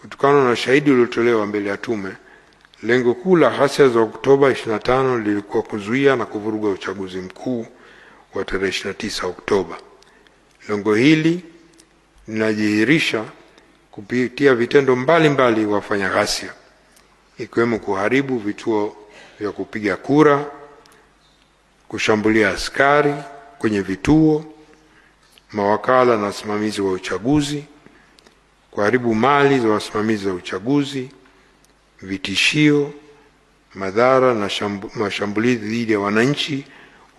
Kutokana na ushahidi uliotolewa mbele ya tume, lengo kuu la ghasia za Oktoba 25 lilikuwa kuzuia na kuvuruga uchaguzi mkuu wa tarehe 29 Oktoba. Lengo hili linadhihirisha kupitia vitendo mbalimbali wafanya ghasia, ikiwemo kuharibu vituo vya kupiga kura, kushambulia askari kwenye vituo, mawakala na wasimamizi wa uchaguzi, kuharibu mali za wasimamizi wa uchaguzi, vitishio, madhara na mashambulizi dhidi ya wananchi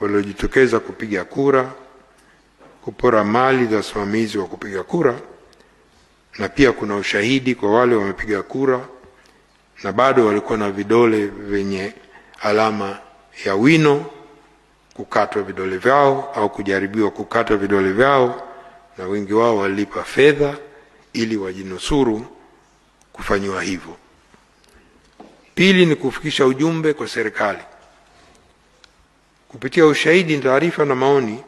waliojitokeza kupiga kura, kupora mali za wasimamizi wa kupiga kura, na pia kuna ushahidi kwa wale wamepiga kura na bado walikuwa na vidole vyenye alama ya wino, kukatwa vidole vyao au kujaribiwa kukata vidole vyao, na wengi wao walipa fedha ili wajinusuru kufanywa hivyo. Pili ni kufikisha ujumbe kwa serikali. Kupitia ushahidi, taarifa na maoni,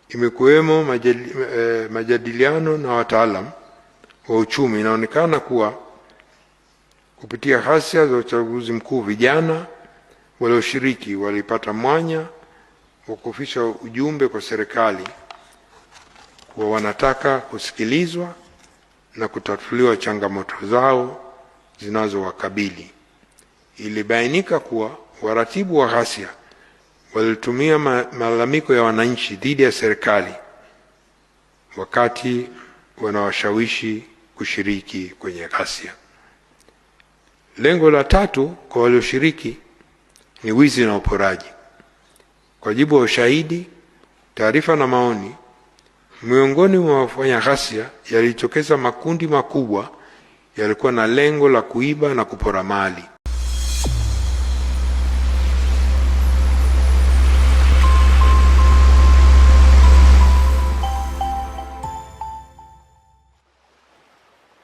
imekuwemo majadiliano na wataalamu wa uchumi, inaonekana kuwa kupitia ghasia za uchaguzi mkuu, vijana walioshiriki walipata mwanya wa kufikisha ujumbe kwa serikali kuwa wanataka kusikilizwa na kutatuliwa changamoto zao zinazowakabili. Ilibainika kuwa waratibu wa ghasia walitumia malalamiko ya wananchi dhidi ya serikali wakati wanawashawishi kushiriki kwenye ghasia. Lengo la tatu kwa walioshiriki ni wizi na uporaji. Kwa jibu wa ushahidi, taarifa na maoni, miongoni mwa wafanya ghasia yalitokeza makundi makubwa yalikuwa na lengo la kuiba na kupora mali.